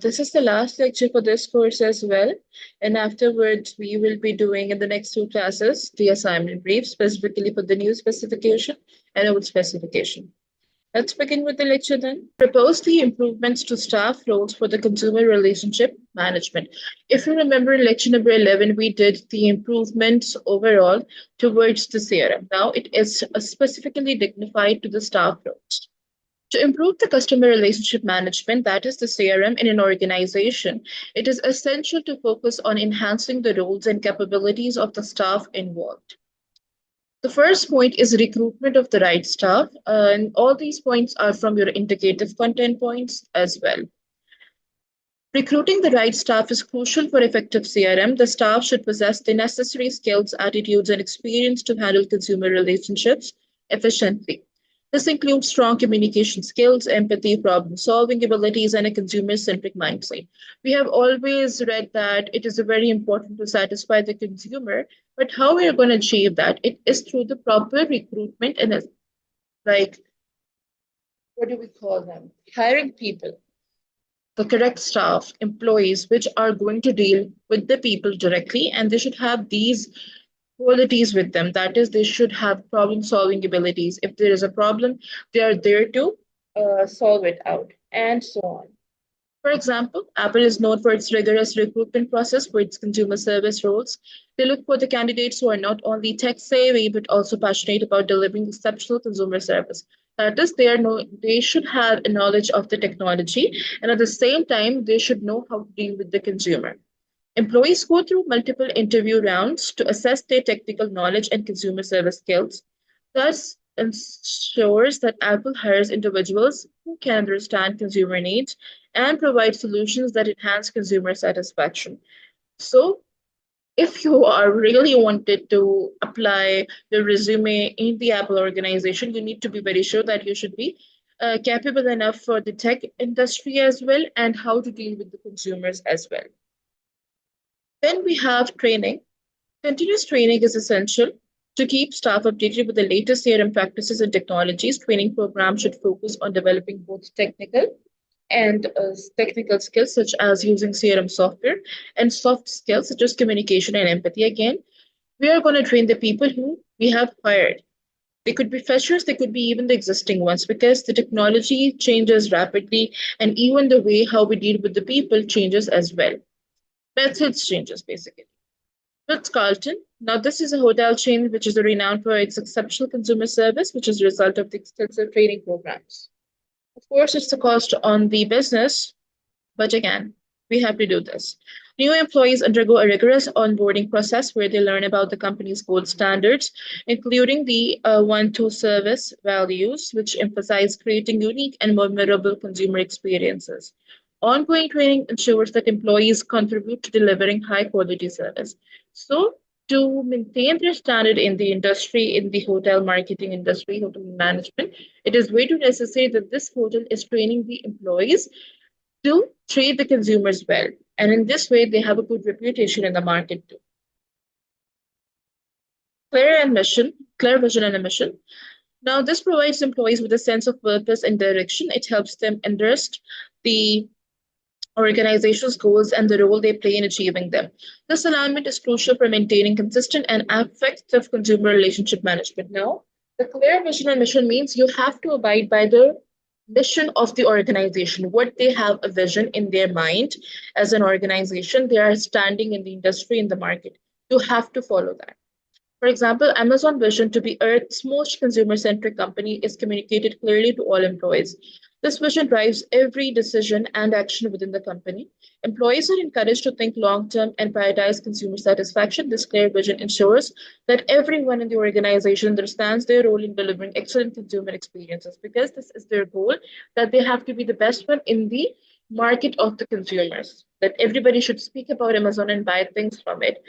This is the last lecture for this course as well. And afterwards, we will be doing in the next two classes the assignment brief, specifically for the new specification and old specification. Let's begin with the lecture then. Propose the improvements to staff roles for the consumer relationship management. If you remember in lecture number 11, we did the improvements overall towards the CRM. Now it is specifically dignified to the staff roles. To improve the customer relationship management, that is the CRM in an organization, it is essential to focus on enhancing the roles and capabilities of the staff involved. The first point is recruitment of the right staff, and all these points are from your indicative content points as well. Recruiting the right staff is crucial for effective CRM. The staff should possess the necessary skills, attitudes, and experience to handle consumer relationships efficiently. This includes strong communication skills, empathy, problem-solving abilities, and a consumer-centric mindset. We have always read that it is very important to satisfy the consumer, but how we are going to achieve that? It is through the proper recruitment and what do we call them? Hiring people, the correct staff, employees, which are going to deal with the people directly, and they should have these qualities with them. That is, they should have problem solving abilities. If there is a problem, they are there to solve it out, and so on. For example, Apple is known for its rigorous recruitment process for its consumer service roles. They look for the candidates who are not only tech savvy but also passionate about delivering exceptional consumer service. That is, they should have a knowledge of the technology, and at the same time, they should know how to deal with the consumer. Employees go through multiple interview rounds to assess their technical knowledge and consumer service skills. Thus, ensures that Apple hires individuals who can understand consumer needs and provide solutions that enhance consumer satisfaction. So, if you are really wanted to apply your resume in the Apple organization, you need to be very sure that you should be capable enough for the tech industry as well and how to deal with the consumers as well. Then we have training. Continuous training is essential to keep staff updated with the latest CRM practices and technologies. Training programs should focus on developing both technical skills such as using CRM software and soft skills such as communication and empathy. Again, we are going to train the people who we have hired. They could be freshers, they could be even the existing ones because the technology changes rapidly and even the way how we deal with the people changes as well. Methods changes basically. Ritz-Carlton. Now, this is a hotel chain which is renowned for its exceptional consumer service, which is a result of the extensive training programs. Of course, it's the cost on the business, but again, we have to do this. New employees undergo a rigorous onboarding process where they learn about the company's gold standards, including the 1-2 service values, which emphasize creating unique and memorable consumer experiences. Ongoing training ensures that employees contribute to delivering high-quality service. So, to maintain their standard in the industry, in the hotel marketing industry, hotel management, it is way too necessary that this hotel is training the employees to treat the consumers well. And in this way, they have a good reputation in the market too. Clear vision and a mission. Now, this provides employees with a sense of purpose and direction. It helps them understand the organization's goals and the role they play in achieving them. This alignment is crucial for maintaining consistent and effective consumer relationship management. Now, the clear vision and mission means you have to abide by the mission of the organization, what they have a vision in their mind as an organization. They are standing in the industry, in the market. You have to follow that. For example, Amazon's vision to be Earth's most consumer-centric company is communicated clearly to all employees. This vision drives every decision and action within the company. Employees are encouraged to think long-term and prioritize consumer satisfaction. This clear vision ensures that everyone in the organization understands their role in delivering excellent consumer experiences because this is their goal, that they have to be the best one in the market of the consumers, that everybody should speak about Amazon and buy things from it,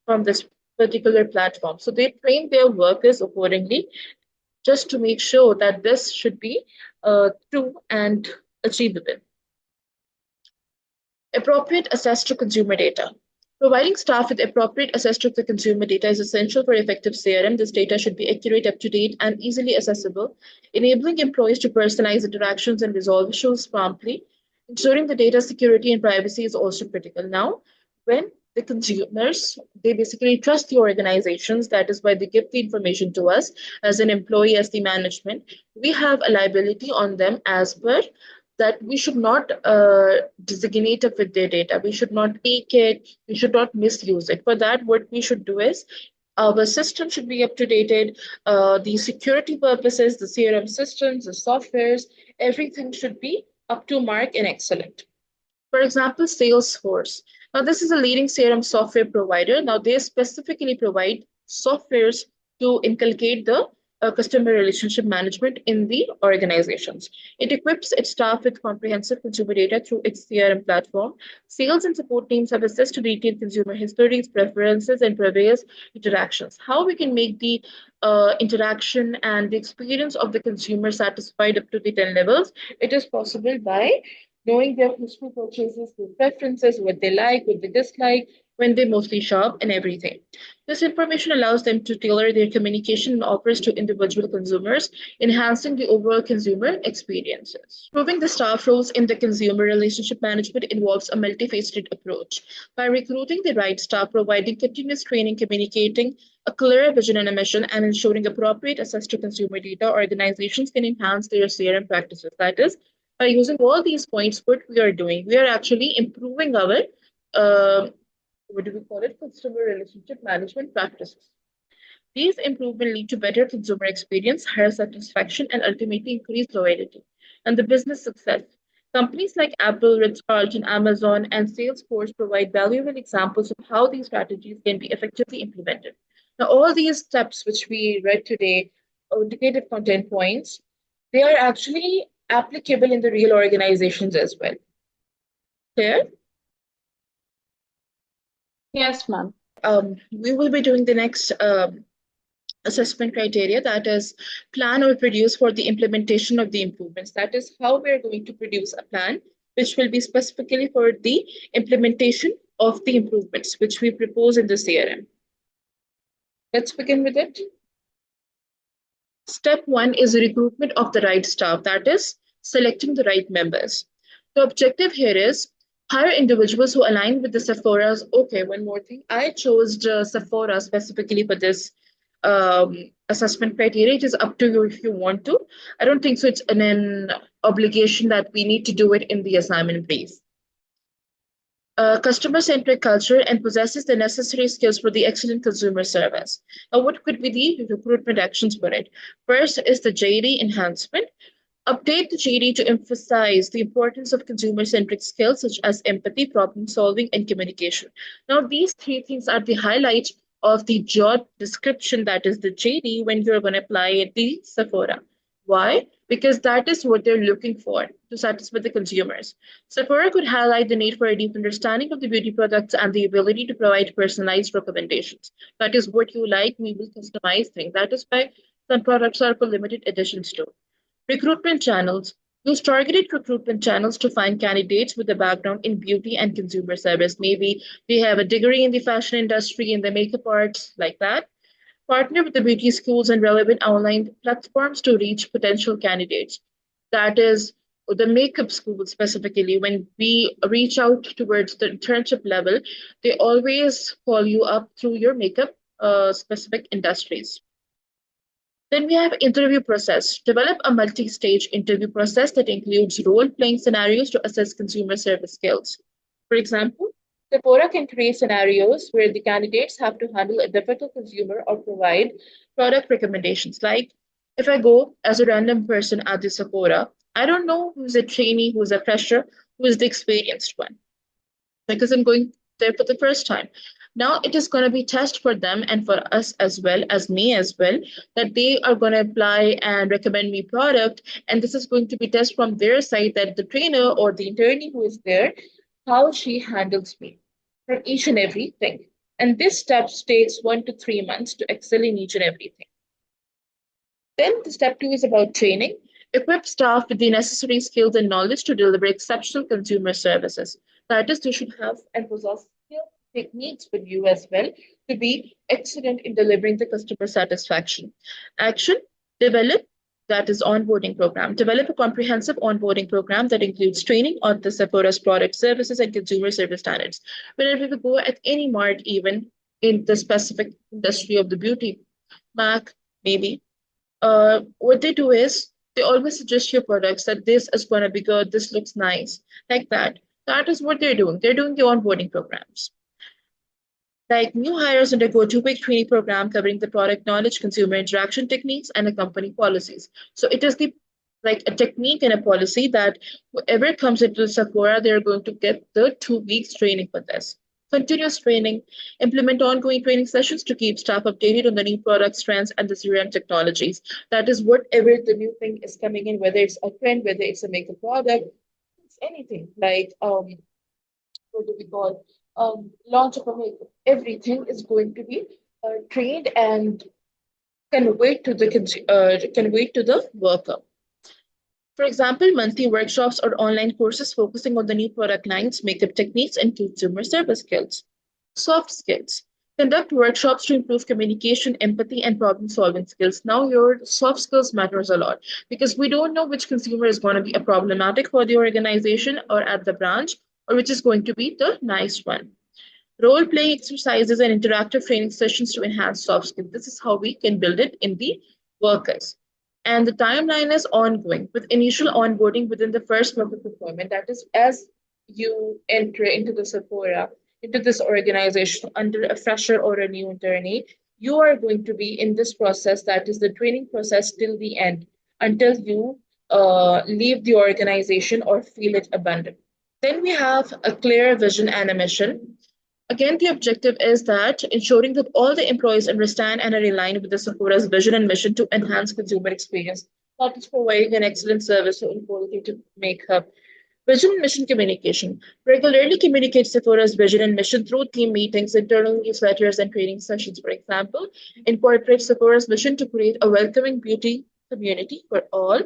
from this particular platform. So they train their workers accordingly just to make sure that this should be true and achievable. Appropriate access to consumer data. Providing staff with appropriate access to the consumer data is essential for effective CRM. This data should be accurate, up-to-date, and easily accessible, enabling employees to personalize interactions and resolve issues promptly. Ensuring the data security and privacy is also critical. Now, when the consumers, they basically trust the organizations, that is why they give the information to us as an employee, as the management, we have a liability on them as per that we should not designate it with their data. We should not take it. We should not misuse it. For that, what we should do is our system should be up to date. The security purposes, the CRM systems, the softwares, everything should be up to mark and excellent. For example, Salesforce. Now, this is a leading CRM software provider. Now, they specifically provide softwares to inculcate the customer relationship management in the organizations. It equips its staff with comprehensive consumer data through its CRM platform. Sales and support teams have access to detailed consumer histories, preferences, and previous interactions. How we can make the interaction and the experience of the consumer satisfied up to the 10 levels? It is possible by knowing their history purchases, their preferences, what they like, what they dislike, when they mostly shop, and everything. This information allows them to tailor their communication and offers to individual consumers, enhancing the overall consumer experiences. Improving the staff roles in the consumer relationship management involves a multifaceted approach. By recruiting the right staff, providing continuous training, communicating a clear vision and a mission, and ensuring appropriate access to consumer data, organizations can enhance their CRM practices. That is, by using all these points, what we are doing, we are actually improving our uh, what do we call it? Customer relationship management practices. These improvements lead to better consumer experience, higher satisfaction, and ultimately increased loyalty. And the business success. Companies like Apple, Ritz-Carlton, Amazon, and Salesforce provide valuable examples of how these strategies can be effectively implemented. Now, all these steps which we read today, indicated content points, they are actually applicable in the real organizations as well. Clear? Yes, ma'am. We will be doing the next assessment criteria, that is plan or produce for the implementation of the improvements. That is how we're going to produce a plan which will be specifically for the implementation of the improvements which we propose in the CRM. Let's begin with it. Step one is recruitment of the right staff, that is selecting the right members. The objective here is hire individuals who align with the Sephora's. Okay, one more thing. I chose the Sephora specifically for this assessment criteria. It is up to you if you want to. I don't think so. It's an obligation that we need to do it in the assignment brief. Customer-centric culture and possesses the necessary skills for the excellent consumer service. Now, what could be the recruitment actions for it? First is the JD enhancement. Update the JD to emphasize the importance of consumer-centric skills such as empathy, problem solving, and communication. Now, these three things are the highlight of the job description, that is the JD, when you're going to apply at the Sephora. Why? Because that is what they're looking for to satisfy the consumers. Sephora could highlight the need for a deep understanding of the beauty products and the ability to provide personalized recommendations. That is what you like, we will customize things. That is why some products are for limited editions too. Recruitment channels. Use targeted recruitment channels to find candidates with a background in beauty and consumer service. Maybe they have a degree in the fashion industry, in the makeup arts, like that. Partner with the beauty schools and relevant online platforms to reach potential candidates. That is the makeup school specifically. When we reach out towards the internship level, they always call you up through your makeup specific industries. Then we have interview process. Develop a multi-stage interview process that includes role-playing scenarios to assess consumer service skills. For example, Sephora can create scenarios where the candidates have to handle a difficult consumer or provide product recommendations. Like if I go as a random person at the Sephora, I don't know who's a trainee, who's a fresher, who is the experienced one, because I'm going there for the first time. Now it is going to be test for them and for us as well as me as well, that they are going to apply and recommend me product. And this is going to be test from their side, that the trainer or the attorney who is there, how she handles me for each and everything. And this step takes 1 to 3 months to excel in each and everything. Then the step two is about training. Equip staff with the necessary skills and knowledge to deliver exceptional consumer services. That is, they should have and possess skill techniques with you as well to be excellent in delivering the customer satisfaction. Action, develop that is onboarding program. Develop a comprehensive onboarding program that includes training on the Sephora's product, services, and consumer service standards. Whenever we go at any mart, even in the specific industry of the beauty, MAC, maybe, what they do is they always suggest your products that this is going to be good, this looks nice, like that. That is what they're doing. They're doing the onboarding programs. Like new hires undergo a 2 week training program covering the product knowledge, consumer interaction techniques, and the company policies. So it is the like a technique and a policy that whoever comes into Sephora, they're going to get the 2 weeks training for this. Continuous training, implement ongoing training sessions to keep staff updated on the new products, trends, and the CRM technologies. That is whatever the new thing is coming in, whether it's a trend, whether it's a makeup product, it's anything like what do we call launch of a makeup. Everything is going to be trained and conveyed to the worker. For example, monthly workshops or online courses focusing on the new product lines, makeup techniques, and consumer service skills. Soft skills. Conduct workshops to improve communication, empathy, and problem-solving skills. Now, your soft skills matters a lot because we don't know which consumer is going to be a problematic for the organization or at the branch, or which is going to be the nice one. Role-playing exercises and interactive training sessions to enhance soft skills. This is how we can build it in the workers. And the timeline is ongoing with initial onboarding within the first month of deployment. That is, as you enter into the Sephora, into this organization under a fresher or a new internee, you are going to be in this process, that is the training process till the end, until you leave the organization or feel it abandoned. Then we have a clear vision and a mission. Again, the objective is that ensuring that all the employees understand and are aligned with the Sephora's vision and mission to enhance consumer experience. That is providing an excellent service and quality to makeup. Vision and mission communication. Regularly communicate Sephora's vision and mission through team meetings, internal newsletters, and training sessions. For example, incorporate Sephora's mission to create a welcoming beauty community for all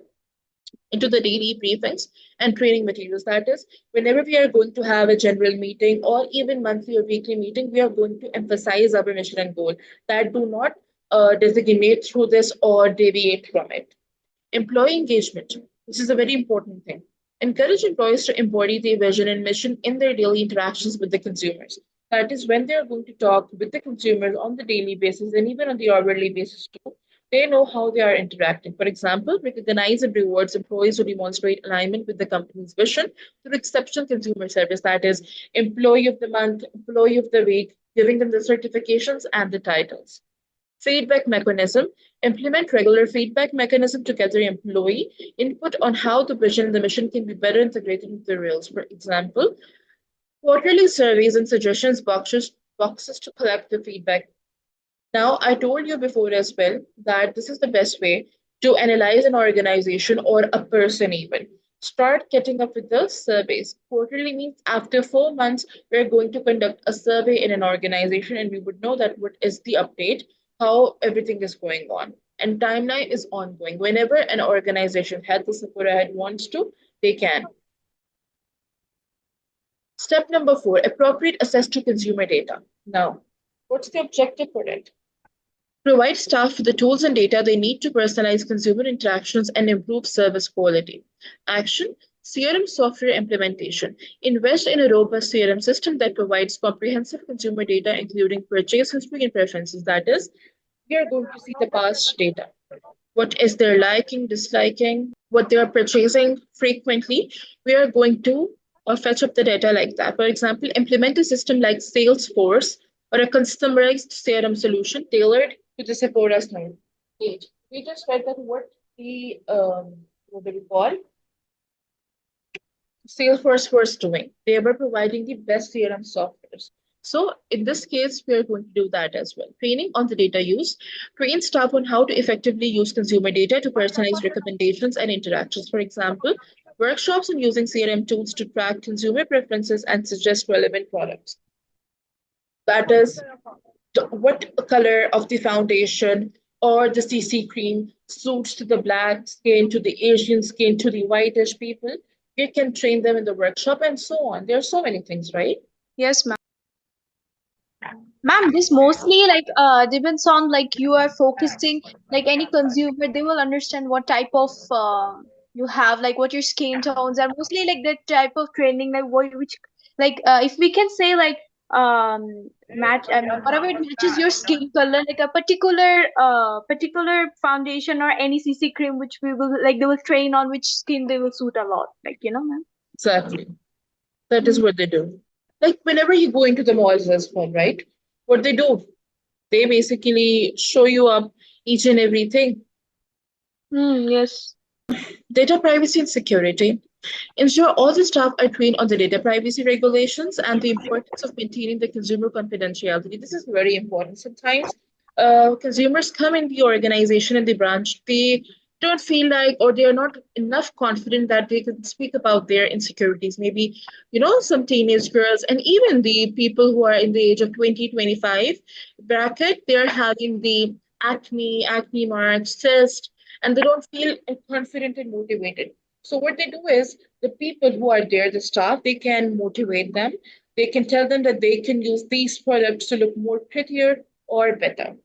into the daily briefings and training materials. That is, whenever we are going to have a general meeting or even monthly or weekly meeting, we are going to emphasize our mission and goal that do not designate through this or deviate from it. Employee engagement. This is a very important thing. Encourage employees to embody their vision and mission in their daily interactions with the consumers. That is, when they're going to talk with the consumers on the daily basis and even on the hourly basis too, they know how they are interacting. For example, recognize and rewards employees who demonstrate alignment with the company's vision through exceptional consumer service. That is, employee of the month, employee of the week, giving them the certifications and the titles. Feedback mechanism. Implement regular feedback mechanism to gather employee input on how the vision and the mission can be better integrated into the reels. For example, quarterly surveys and suggestions boxes to collect the feedback. Now, I told you before as well that this is the best way to analyze an organization or a person even. Start getting up with the surveys. Quarterly means after 4 months, we're going to conduct a survey in an organization and we would know that what is the update, how everything is going on. And timeline is ongoing. Whenever an organization head, the Sephora head wants to, they can. Step number 4, appropriate access to consumer data. Now, what's the objective for it? Provide staff with the tools and data they need to personalize consumer interactions and improve service quality. Action, CRM software implementation. Invest in a robust CRM system that provides comprehensive consumer data, including purchase history and preferences. That is, we are going to see the past data. What is their liking, disliking, what they are purchasing frequently. We are going to fetch up the data like that. For example, implement a system like Salesforce or a customized CRM solution tailored to the Sephora's need. We just read that what the what do we call Salesforce was doing. They were providing the best CRM softwares. So in this case, we are going to do that as well. Training on the data use. Train staff on how to effectively use consumer data to personalize recommendations and interactions. For example, workshops on using CRM tools to track consumer preferences and suggest relevant products. That is, what color of the foundation or the CC cream suits to the black skin, to the Asian skin, to the whitish people. You can train them in the workshop and so on. There are so many things, right? Yes, ma'am. Ma'am, this mostly like depends on like you are focusing like any consumer, they will understand what type of you have, like what your skin tones are. Mostly like that type of training, like what which like if we can say like match whatever it matches your skin color, like a particular foundation or any CC cream which we will like they will train on which skin they will suit a lot, like you know, ma'am. Exactly. That is Mm. what they do. Like whenever you go into the malls as well, right? What they do, they basically show you up each and everything. Yes. Data privacy and security. Ensure all the staff are trained on the data privacy regulations and the importance of maintaining the consumer confidentiality. This is very important. Sometimes consumers come in the organization and the branch, they don't feel like or they are not enough confident that they can speak about their insecurities. Maybe, some teenage girls and even the people who are in the age of 20, 25 bracket, they're having the acne marks, cyst, and they don't feel confident and motivated. So what they do is the people who are there, the staff, they can motivate them. They can tell them that they can use these products to look more prettier or better.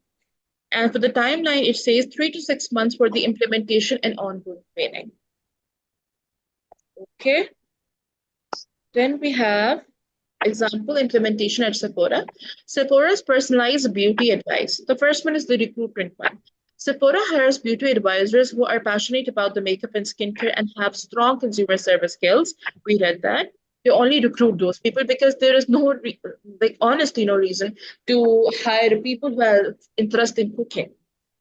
And for the timeline, it says 3 to 6 months for the implementation and ongoing training. Okay. Then we have example implementation at Sephora. Sephora's personalized beauty advice. The first one is the recruitment one. Sephora hires beauty advisors who are passionate about the makeup and skincare and have strong consumer service skills. We read that. They only recruit those people because there is like honestly, no reason to hire people who have interest in cooking.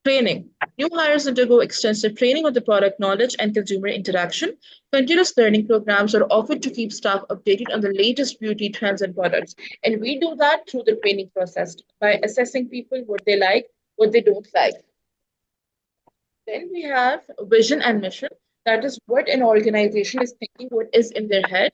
Training. New hires undergo extensive training on the product knowledge and consumer interaction. Continuous learning programs are offered to keep staff updated on the latest beauty trends and products. And we do that through the training process by assessing people what they like, what they don't like. Then we have vision and mission. That is what an organization is thinking, what is in their head.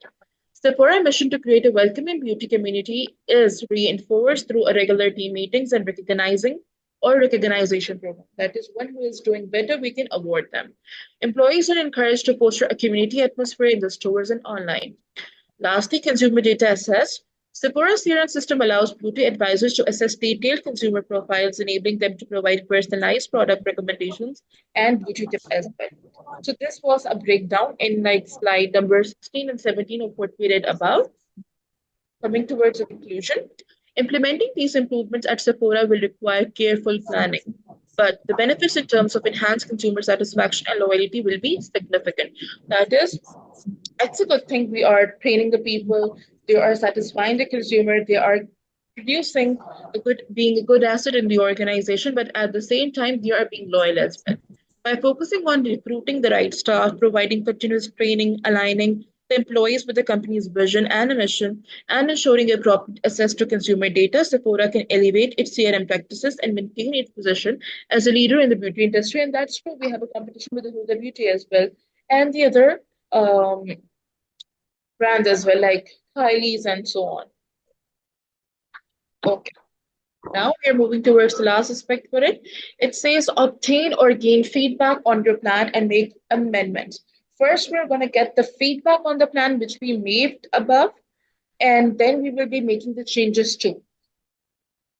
Sephora mission to create a welcoming beauty community is reinforced through a regular team meetings and recognizing or recognition program. That is, one who is doing better, we can award them. Employees are encouraged to foster a community atmosphere in the stores and online. Lastly, consumer data assessed. Sephora's CRM system allows beauty advisors to assess detailed consumer profiles, enabling them to provide personalized product recommendations and beauty tips as well. So this was a breakdown in like slide number 16 and 17 of what we read above. Coming towards a conclusion, implementing these improvements at Sephora will require careful planning. But the benefits in terms of enhanced consumer satisfaction and loyalty will be significant. That is, it's a good thing we are training the people, they are satisfying the consumer, they are producing being a good asset in the organization, but at the same time, they are being loyal as well. By focusing on recruiting the right staff, providing continuous training, aligning the employees with the company's vision and mission, and ensuring appropriate access to consumer data, Sephora can elevate its CRM practices and maintain its position as a leader in the beauty industry. And that's true. We have a competition with the Huda Beauty as well, and the other um, brands as well, like Kylie's and so on. Okay. Now we are moving towards the last aspect for it. It says obtain or gain feedback on your plan and make amendments. First, we're going to get the feedback on the plan which we made above, and then we will be making the changes too.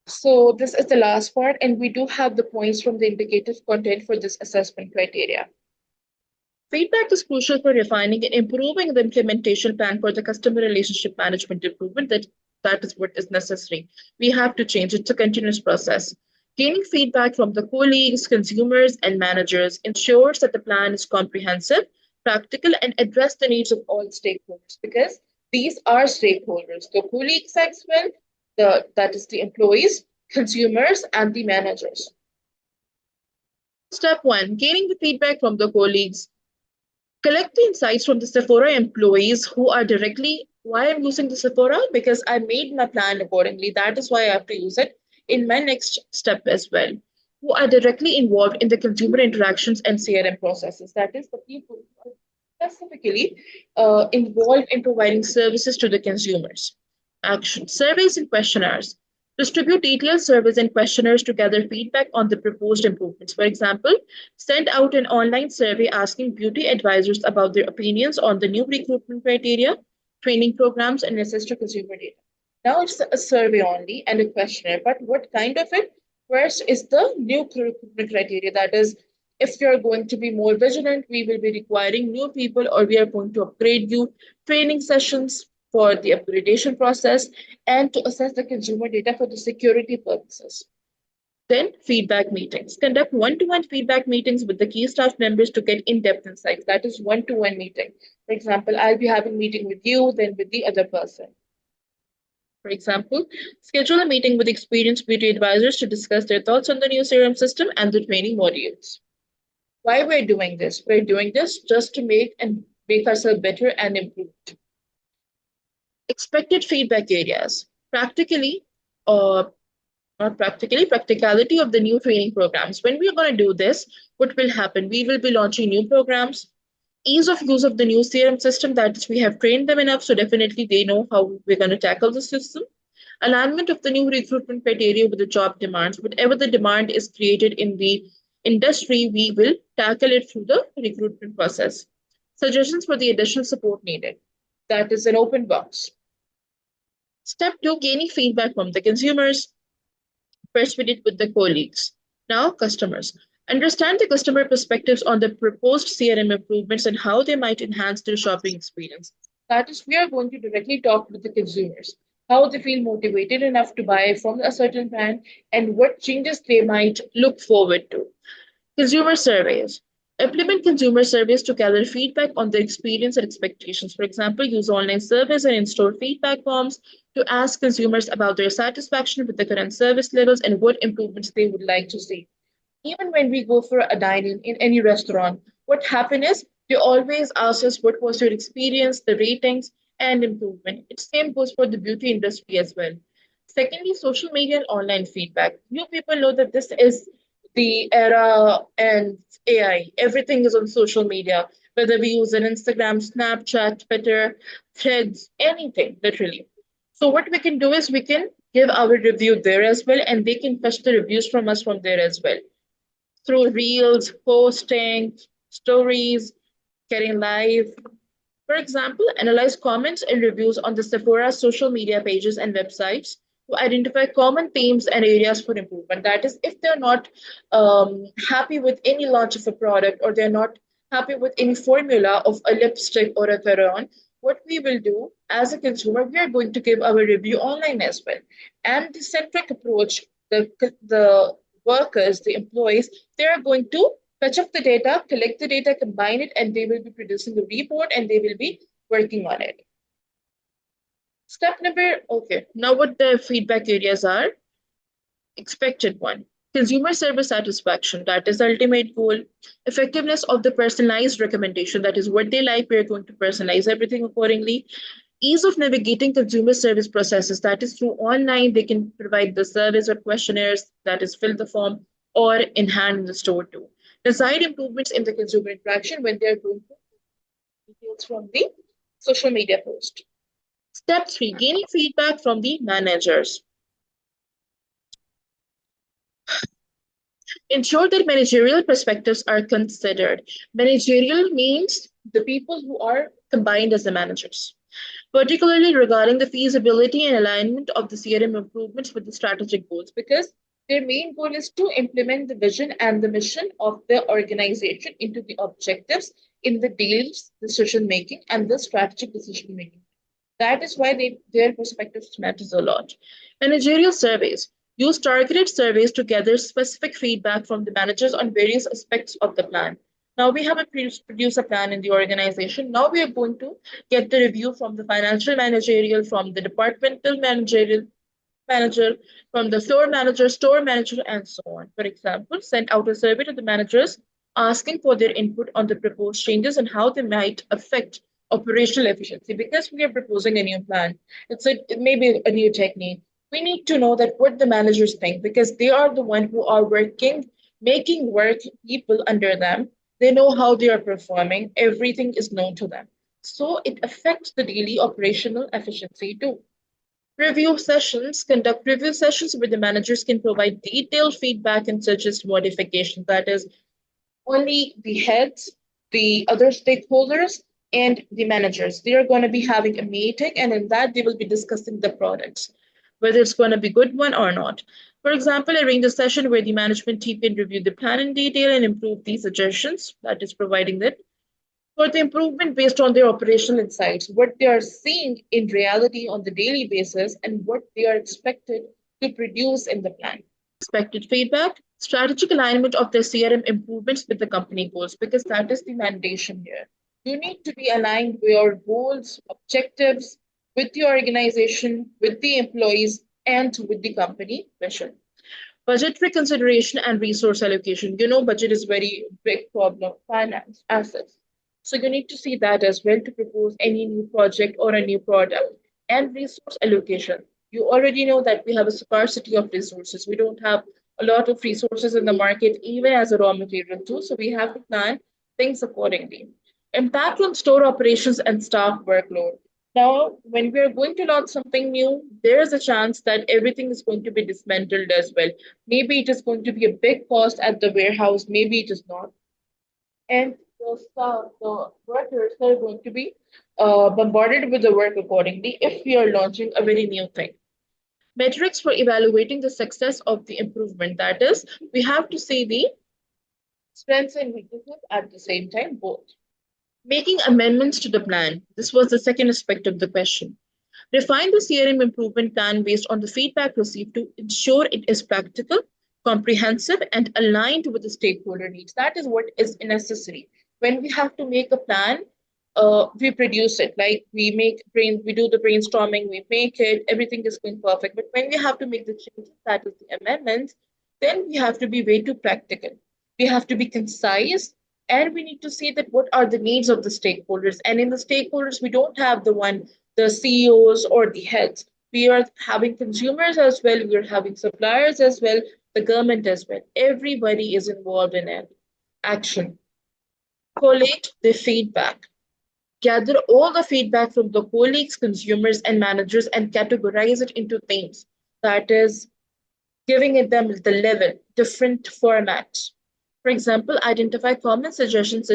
So this is the last part, and we do have the points from the indicative content for this assessment criteria. Feedback is crucial for refining and improving the implementation plan for the customer relationship management improvement. That is what is necessary. We have to change. It's a continuous process. Gaining feedback from the colleagues, consumers, and managers ensures that the plan is comprehensive, practical, and address the needs of all stakeholders because these are stakeholders, the colleagues as well, that is the employees, consumers, and the managers. Step one, gaining the feedback from the colleagues. Collect the insights from the Sephora employees who are directly why I'm using the Sephora because I made my plan accordingly. That is why I have to use it in my next step as well. Who are directly involved in the consumer interactions and CRM processes. That is the people who are specifically involved in providing services to the consumers. Action surveys and questionnaires. Distribute detailed surveys and questionnaires to gather feedback on the proposed improvements. For example, send out an online survey asking beauty advisors about their opinions on the new recruitment criteria, training programs, and access to consumer data. Now it's a survey only and a questionnaire, but what kind of it? First is the new recruitment criteria. That is, if you are going to be more vigilant, we will be requiring new people or we are going to upgrade you, training sessions for the upgradation process, and to assess the consumer data for the security purposes. Then, feedback meetings. Conduct one-to-one feedback meetings with the key staff members to get in-depth insights. That is one-to-one meeting. For example, I'll be having a meeting with you, then with the other person. For example, schedule a meeting with experienced beauty advisors to discuss their thoughts on the new CRM system and the training modules. Why we're doing this? We're doing this just to make ourselves better and improved. Expected feedback areas. Practically, or not practically, practicality of the new training programs. When we're going to do this, what will happen? We will be launching new programs. Ease of use of the new CRM system, that is, we have trained them enough, so definitely they know how we're going to tackle the system. Alignment of the new recruitment criteria with the job demands. Whatever the demand is created in the industry, we will tackle it through the recruitment process. Suggestions for the additional support needed. That is an open box. Step two, gaining feedback from the consumers. Persuade it with the colleagues. Now, customers. Understand the customer perspectives on the proposed CRM improvements and how they might enhance their shopping experience. That is, we are going to directly talk with the consumers, how they feel motivated enough to buy from a certain brand and what changes they might look forward to. Consumer surveys. Implement consumer surveys to gather feedback on their experience and expectations. For example, use online surveys and in-store feedback forms to ask consumers about their satisfaction with the current service levels and what improvements they would like to see. Even when we go for a dining in any restaurant, what happens is they always ask us what was your experience, the ratings, and improvement. It same goes for the beauty industry as well. Secondly, social media and online feedback. You people know that this is the era and AI. Everything is on social media, whether we use an Instagram, Snapchat, Twitter, Threads, anything, literally. So what we can do is we can give our review there as well, and they can fetch the reviews from us from there as well through reels, posting, stories, getting live. For example, analyze comments and reviews on the Sephora social media pages and websites to identify common themes and areas for improvement. That is, if they're not happy with any launch of a product or they're not happy with any formula of a lipstick or a cologne, what we will do as a consumer, we are going to give our review online as well. And the centric approach, the workers, the employees, they are going to fetch up the data, collect the data, combine it, and they will be producing the report and they will be working on it. Step number, okay, now what the feedback areas are. Expected one. Consumer service satisfaction, that is the ultimate goal. Effectiveness of the personalized recommendation, that is what they like, we're going to personalize everything accordingly. Ease of navigating consumer service processes, that is through online, they can provide the service or questionnaires, that is fill the form, or in hand in the store too. Desired improvements in the consumer interaction when they're doing details from the social media post. Step three, gaining feedback from the managers. Ensure that managerial perspectives are considered. Managerial means the people who are combined as the managers, particularly regarding the feasibility and alignment of the CRM improvements with the strategic goals, because their main goal is to implement the vision and the mission of the organization into the objectives in the daily decision making and the strategic decision making. That is why their perspectives matters a lot. Managerial surveys. Use targeted surveys to gather specific feedback from the managers on various aspects of the plan. Now we have a produce a plan in the organization. Now we are going to get the review from the financial managerial, from the departmental managerial manager, from the floor manager, store manager, and so on. For example, send out a survey to the managers asking for their input on the proposed changes and how they might affect operational efficiency. Because we are proposing a new plan, it may be a new technique. We need to know that what the managers think because they are the one who are working, making work people under them. They know how they are performing. Everything is known to them. So it affects the daily operational efficiency too. Review sessions. Conduct review sessions where the managers can provide detailed feedback and suggest modifications. That is, only the heads, the other stakeholders, and the managers. They are going to be having a meeting, and in that, they will be discussing the products, whether it's going to be good one or not. For example, arrange a session where the management team can review the plan in detail and improve the suggestions that is providing it for the improvement based on their operational insights, what they are seeing in reality on the daily basis, and what they are expected to produce in the plan. Expected feedback, strategic alignment of the CRM improvements with the company goals, because that is the mandation here. You need to be aligned with your goals, objectives, with the organization, with the employees, and with the company vision. Budgetary consideration and resource allocation. You know, budget is very big problem, finance, assets. So you need to see that as well to propose any new project or a new product. And resource allocation. You already know that we have a scarcity of resources. We don't have a lot of resources in the market, even as a raw material too. So we have to plan things accordingly. Impact on store operations and staff workload. Now, when we are going to launch something new, there is a chance that everything is going to be dismantled as well. Maybe it is going to be a big cost at the warehouse, maybe it is not. And the staff, the workers are going to be bombarded with the work accordingly if we are launching a very new thing. Metrics for evaluating the success of the improvement. That is, we have to see the strengths and weaknesses at the same time, both. Making amendments to the plan. This was the second aspect of the question. Refine the CRM improvement plan based on the feedback received to ensure it is practical, comprehensive, and aligned with the stakeholder needs. That is what is necessary. When we have to make a plan, we produce it. Like we do the brainstorming, we make it, everything is going perfect. But when we have to make the changes, that is the amendments, then we have to be way too practical. We have to be concise, and we need to see that what are the needs of the stakeholders. And in the stakeholders, we don't have the CEOs or the heads. We are having consumers as well, we are having suppliers as well, the government as well. Everybody is involved in it. Action. Collate the feedback. Gather all the feedback from the colleagues, consumers, and managers and categorize it into themes. That is, giving it them the level, different formats. For example, identify common suggestions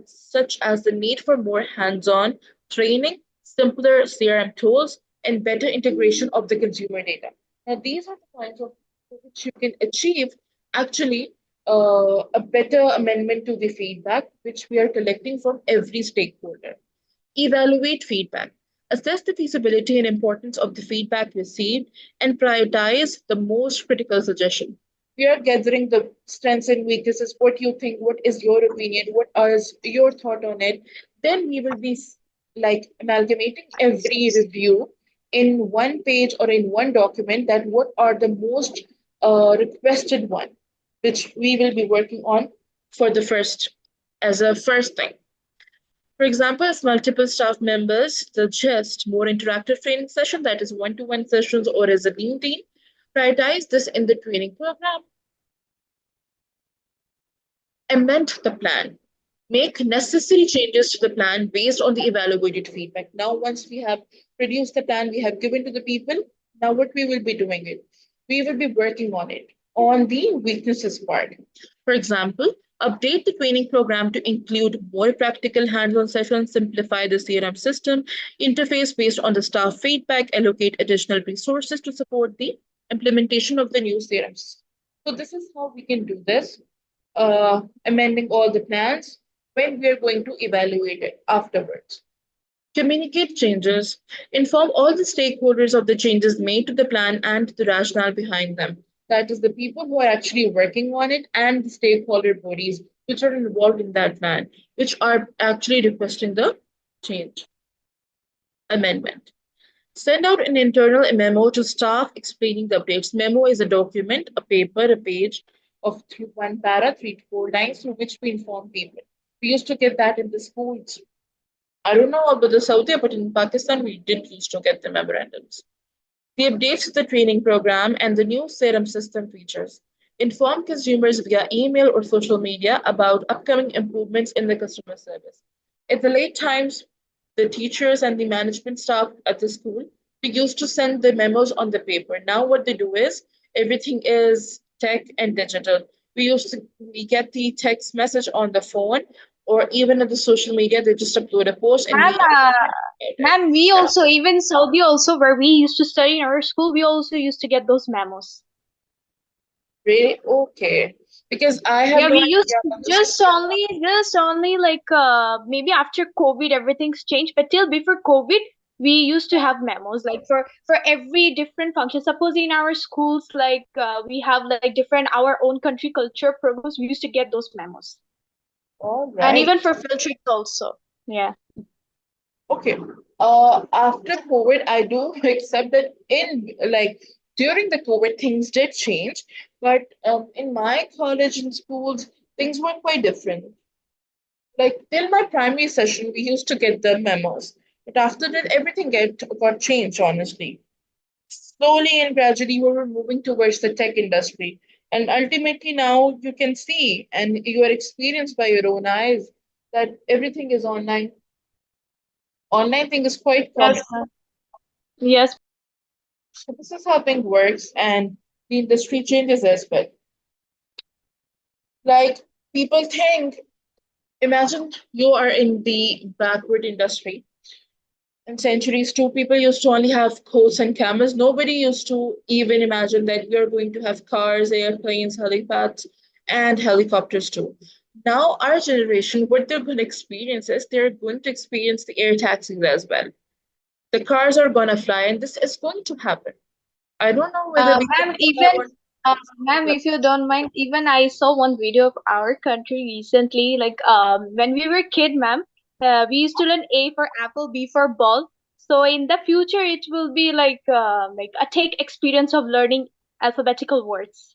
such as the need for more hands-on training, simpler CRM tools, and better integration of the consumer data. Now, these are the kinds of which you can achieve actually a better amendment to the feedback which we are collecting from every stakeholder. Evaluate feedback. Assess the feasibility and importance of the feedback received and prioritize the most critical suggestion. We are gathering the strengths and weaknesses, what you think, what is your opinion, what is your thought on it. Then we will be like amalgamating every review in one page or in one document that what are the most requested one, which we will be working on for the first as a first thing. For example, as multiple staff members suggest more interactive training session, that is one-to-one sessions or as a lean team, prioritize this in the training program. Amend the plan. Make necessary changes to the plan based on the evaluated feedback. Now, once we have produced the plan, we have given to the people, now what we will be doing it? We will be working on it, on the weaknesses part. For example, update the training program to include more practical hands-on sessions, simplify the CRM system, interface based on the staff feedback, allocate additional resources to support the implementation of the new CRMs. So this is how we can do this, amending all the plans when we are going to evaluate it afterwards. Communicate changes, inform all the stakeholders of the changes made to the plan and the rationale behind them. That is, the people who are actually working on it and the stakeholder bodies which are involved in that plan, which are actually requesting the change amendment. Send out an internal memo to staff explaining the updates. Memo is a document, a paper, a page of one para, 3 to 4 lines, through which we inform people. We used to get that in the schools. I don't know about the Saudi, but in Pakistan, we did used to get the memorandums. The updates to the training program and the new serum system features. Inform consumers via email or social media about upcoming improvements in the customer service. At the late times, the teachers and the management staff at the school, we used to send the memos on the paper. Now what they do is everything is tech and digital. We get the text message on the phone, or even at the social media, they just upload a post and Ma'am, we right? ma'am, we also, even Saudi also, where we used to study in our school, we also used to get those memos. Really? Okay. Because I have Yeah, no we used idea to about the social just only like maybe after COVID everything's changed, but till before COVID we used to have memos like for every different function. Suppose in our schools like we have like different our own country culture programs, we used to get those memos, All and right. even for field trips also. Yeah. Okay. After COVID, I do accept that in like during the COVID, things did change, but in my college and schools, things were quite different. Like till my primary session, we used to get the memos, but after that, everything got changed. Honestly, slowly and gradually, we were moving towards the tech industry, and ultimately now you can see and you are experienced by your own eyes that everything is online. Online thing is quite Yes, common. ma'am. Yes. So this is how things works, and the industry changes as well. Like people think, imagine you are in the backward industry. In centuries, two people used to only have coats and cameras. Nobody used to even imagine that you're going to have cars, airplanes, helipads, and helicopters too. Now, our generation, what they're going to experience is they're going to experience the air taxis as well. The cars are going to fly, and this is going to happen. I don't know whether we can Ma'am, do that even ma'am, if you don't mind, even I saw one video of our country recently. Like when we were kid, ma'am, we used to learn A for apple, B for ball. So in the future, it will be like a take experience of learning alphabetical words.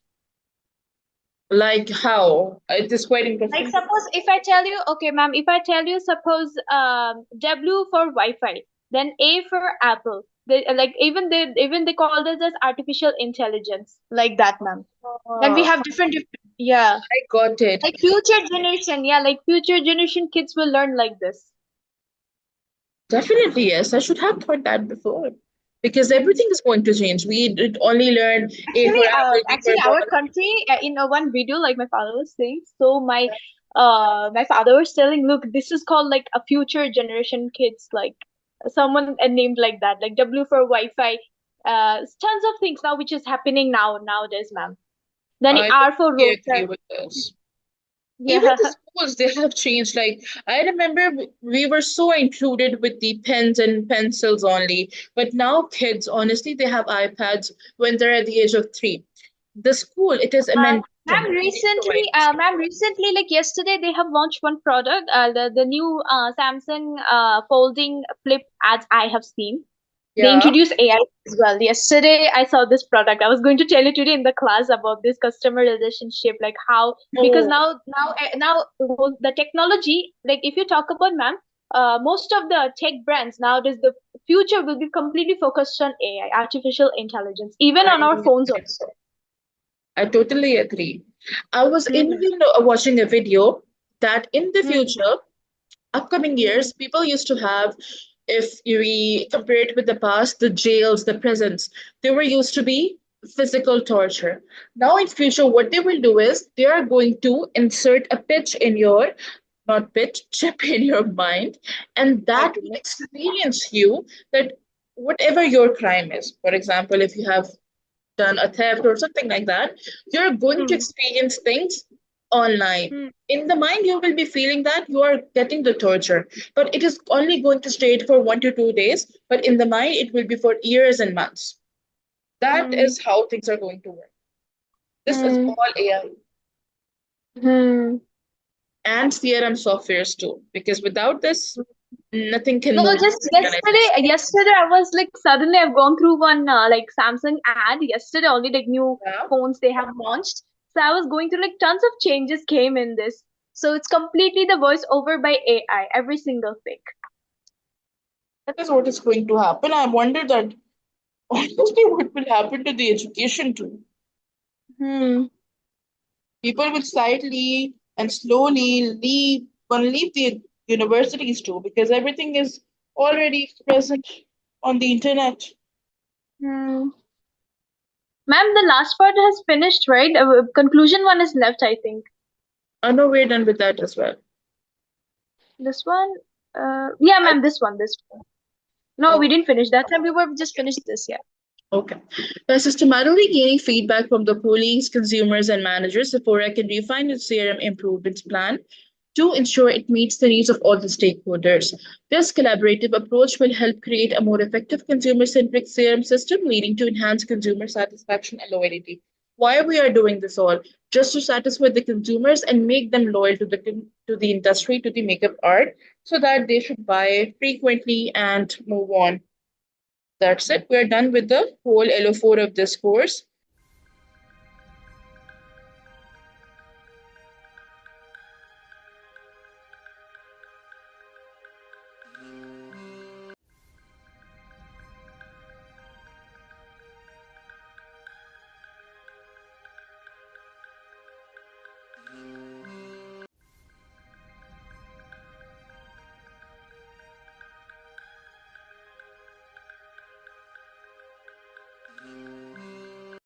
like how. It is quite Like interesting. suppose if I tell you, okay, ma'am, if I tell you, suppose W for Wi-Fi, then A for Apple. They like even they call this as artificial intelligence, like that, ma'am. Like we Ah, have different, yeah. I got it. Like future generation, yeah, like future generation kids will learn like this. Definitely, yes. I should have thought that before. Because everything is going to change. We did only learn A for apple, B for Actually, ball. our country in one video, like my father was saying, so my father was telling, look, this is called like a future generation kids, like someone named like that, like W for Wi-Fi, tons of things now which is happening nowadays, ma'am. Then I R for totally agree router. with this. Even Yeah. the schools, they have changed. Like, I remember we were so included with the pens and pencils only. But now kids, honestly, they have iPads when they're at the age of 3. The school, it is a mandatory. They provide this. Ma'am, recently, like yesterday, they have launched one product, the new Samsung folding flip ads I have seen. They Yeah. introduced AI as well. Yesterday, I saw this product. I was going to tell you today in the class about this customer relationship, like how because Oh, now the technology, like if you talk about, ma'am, most of the tech brands nowadays, the future will be completely focused on AI, artificial intelligence, even I on our phones agree. also. I totally agree. I was Hmm. even watching a video that in the Hmm. future, upcoming years, people used to have, if we compare it with the past, the jails, the prisons, they were used to be physical torture. Now, in future, what they will do is they are going to insert a pitch in your, not pitch, chip in your mind, and that will Okay. experience you that whatever your crime is. For example, if you have done a theft or something like that, you're going to Hmm. experience things online. Hmm. In the mind, you will be feeling that you are getting the torture, but it is only going to stay for 1 to 2 days. But in the mind, it will be for years and months. That Hmm. is how things are going to work. This is Hmm. all AI Hmm. and CRM softwares too, because without this, nothing can No, move just in your life. yesterday I was like suddenly I've gone through one like Samsung ad yesterday only like new Yeah, phones they have launched. So I was going through like tons of changes came in this. So it's completely the voice over by AI, every single thing. that is what is going to happen. I wonder that honestly, what will happen to the education too? Hmm. People will slightly and slowly leave the universities too because everything is already present on the internet. Hmm. Ma'am, the last part has finished, right? Conclusion one is left, I think. I know we're done with that as well. This one, yeah, I, ma'am, this one, this one. No, we okay. didn't finish that time. We were just finished this, yeah. Okay. By systematically gaining feedback from the colleagues, consumers, and managers, Sephora can refine its CRM improvement plan to ensure it meets the needs of all the stakeholders. This collaborative approach will help create a more effective consumer centric CRM system, leading to enhanced consumer satisfaction and loyalty. Why we are doing this all? Just to satisfy the consumers and make them loyal to the industry, to the makeup art, so that they should buy frequently and move on. That's it. We're done with the whole LO4 of this course.